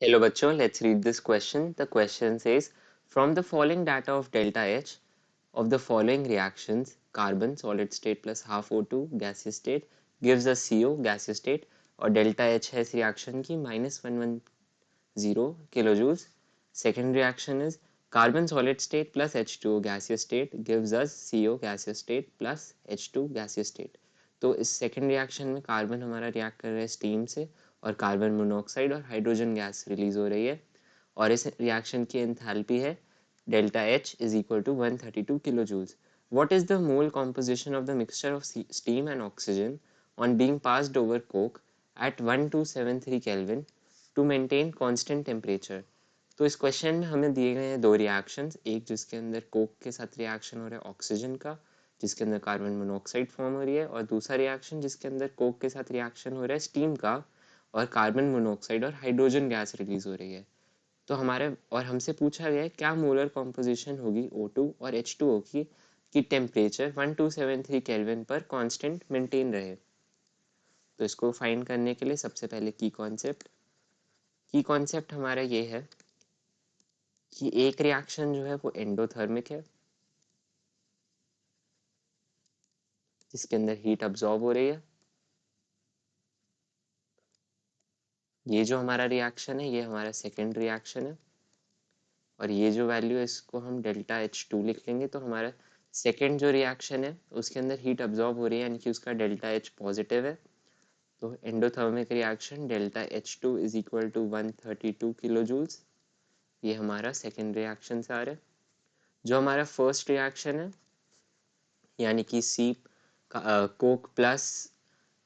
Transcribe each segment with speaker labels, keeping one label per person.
Speaker 1: Hello bachcho, let's read this question. The question says, from the following data of delta H of the following reactions, carbon solid state plus half O2 gaseous state gives us CO gaseous state और delta H है इस reaction की -110 kilojoules. Second reaction is carbon solid state plus H2O gaseous state gives us CO gaseous state plus H2 gaseous state. तो इस second reaction में carbon हमारा react कर रहा है स्टीम से और कार्बन मोनोऑक्साइड और हाइड्रोजन गैस रिलीज हो रही है और इस रिएक्शन की एंथैल्पी है delta H is equal to 132 kilojoules. What is the mole composition of the mixture of steam and oxygen on being passed over coke at 1273 Kelvin to maintain constant temperature? तो इस question में हमें दिए गए हैं दो reactions, एक जिसके अंदर कोक के साथ रिएक्शन हो रहा है ऑक्सीजन का जिसके अंदर कार्बन मोनोऑक्साइड फॉर्म हो रही है और दूसरा रिएक्शन जिसके अंदर कोक के साथ रिएक्शन हो रहा है स्टीम का और कार्बन मोनोऑक्साइड और हाइड्रोजन गैस रिलीज हो रही है। तो हमारे और हमसे पूछा गया है क्या मोलर कॉम्पोजिशन होगी O2 और H2O की कि टेम्परेचर 1273 केल्विन पर कांस्टेंट मेंटेन रहे। तो इसको फाइंड करने के लिए सबसे पहले की कॉन्सेप्ट हमारा ये है कि एक रिएक्शन जो है वो एंडोथर्मिक है जिसके अंदर हीट अब्सॉर्ब हो रही है। ये जो हमारा रिएक्शन है ये हमारा सेकेंड रिएक्शन है और ये जो वैल्यू है इसको हम डेल्टा H2 लिख लेंगे। तो हमारा सेकेंड जो रिएक्शन है उसके अंदर हीट अब्सॉर्ब हो रही है यानी कि उसका डेल्टा H पॉजिटिव है। तो endothermic reaction delta H2 is equal to 132 kilo joules. ये हमारा सेकेंड रिएक्शन से आ रहा है। जो हमारा फर्स्ट रिएक्शन है यानी कि C coke plus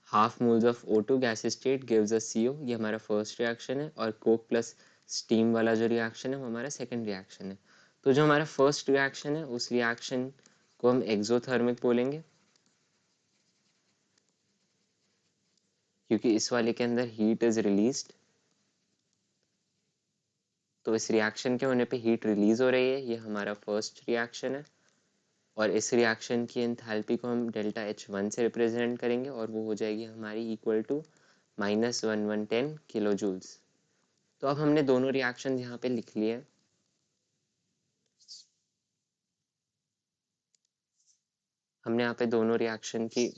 Speaker 1: half moles of O2 gas state gives us CO, ये हमारा फर्स्ट रिएक्शन है और कोक प्लस स्टीम वाला जो रिएक्शन है वो हमारा सेकंड रिएक्शन है। तो जो हमारा फर्स्ट रिएक्शन है उस रिएक्शन को हम एक्सोथर्मिक बोलेंगे क्योंकि इस वाले के अंदर हीट इज रिलीज्ड। तो इस रिएक्शन के होने पे हीट रिलीज हो रही है, ये हमारा फर्स्ट रिएक्शन है और इस रिएक्शन की एंथैल्पी को हम डेल्टा H1 से रिप्रेजेंट करेंगे और वो हो जाएगी हमारी इक्वल टू -1110 किलो जूल्स। तो अब हमने दोनों रिएक्शन यहाँ पे लिख लिए हैं। हमने यहाँ पे दोनों रिएक्शन की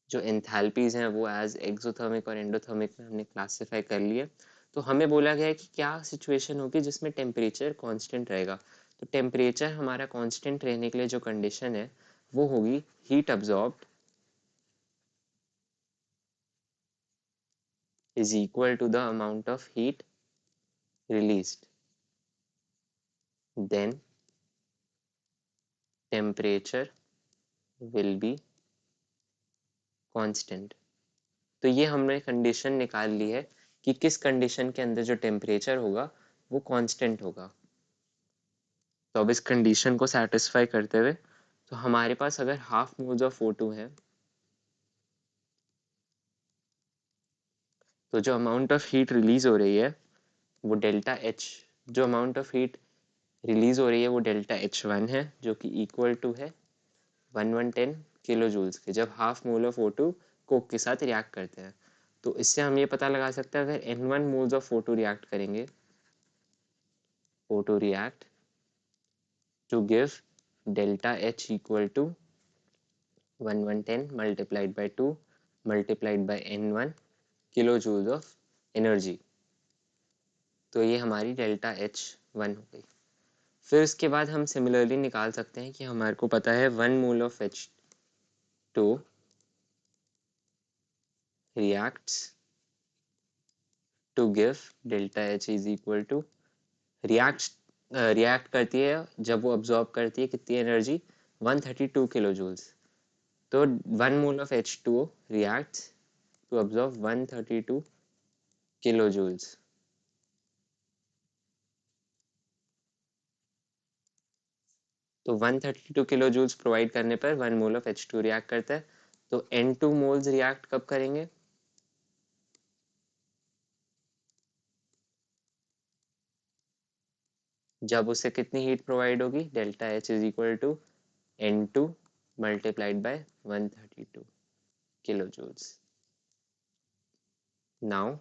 Speaker 1: जो एंथैल्पीज हैं वो एज एक्सोथर्मिक और एंडोथर्मिक में हमने क्लासिफाई कर लिए। तो हमें बोला गया है कि क्या सिचुएशन होगी जिसमें टेम्परेचर कांस्टेंट रहेगा। तो टेम्परेचर हमारा कांस्टेंट रहने के लिए जो कंडीशन है वो होगी heat absorbed is equal to the amount of heat released, then temperature will be constant। तो ये हमने कंडीशन निकाल ली है कि किस कंडीशन के अंदर जो टेम्परेचर होगा वो कांस्टेंट होगा। तो अब इस कंडीशन को सेटिस्फाई करते हुए तो हमारे पास अगर हाफ मोल्स ऑफ O2 है तो जो अमाउंट ऑफ हीट रिलीज हो रही है वो डेल्टा H, जो अमाउंट ऑफ हीट रिलीज हो रही है वो डेल्टा H1 है जो कि इक्वल टू है 1110 किलो जूल्स के जब half mole of O2 Coke के साथ रिएक्ट करते हैं। तो इससे हम ये पता लगा सकते हैं अगर N1 moles of O2 react करेंगे O2 react to give delta H equal to 1110 multiplied by 2 multiplied by N1 kilojoules of energy। तो ये हमारी डेल्टा H1 हो गई। फिर उसके बाद हम सिमिलरली निकाल सकते हैं कि हमारे को पता है 1 mole of H2 reacts to give delta H is equal to reacts react करती है जब वो अब्जॉर्ब करती है कितनी एनर्जी 132 किलो जूल्स। तो 1 mole of H2O reacts to absorb 132 kilo joules. तो 132 किलो जूल्स प्रोवाइड करने पर 1 मोल ऑफ H2 रिएक्ट करता है। तो N2 मोल्स रिएक्ट कब करेंगे जब उसे कितनी हीट प्रोवाइड होगी delta H is equal to N2 multiplied by 132 kilo joules. Now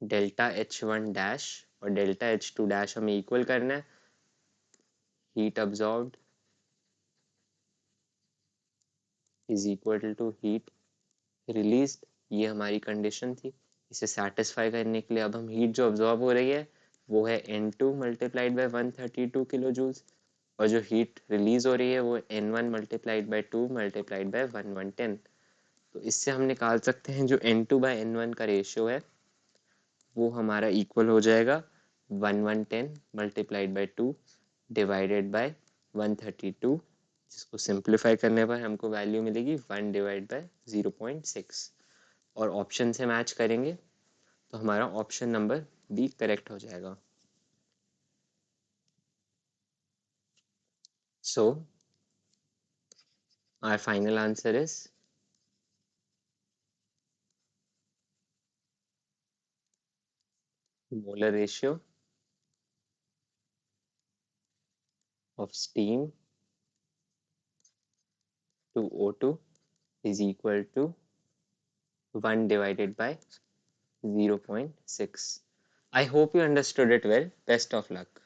Speaker 1: delta H1 dash और डेल्टा H2 डैश हमें इक्वल करना है heat absorbed is equal to heat released. ये हमारी कंडीशन थी। इसे सेटिस्फाई करने के लिए अब हम हीट जो अब्जॉर्ब हो रही है वो है N2 multiplied by 132 kilo joules और जो हीट रिलीज हो रही है वो N1 multiplied by 2 multiplied by 1110। तो इससे हम निकाल सकते हैं जो N2 बाई N1 का रेशियो है वो हमारा इक्वल हो जाएगा 1110 मल्टीप्लाइड बाई 2 डिवाइडेड बाय 132, जिसको सिंप्लीफाई करने पर हमको वैल्यू मिलेगी 1 डिवाइड बाय 0.6 और ऑप्शन से मैच करेंगे तो हमारा ऑप्शन नंबर बी करेक्ट हो जाएगा। So our final answer is molar ratio of steam to O2 is equal to 1 divided by 0.6. I hope you understood it well. Best of luck.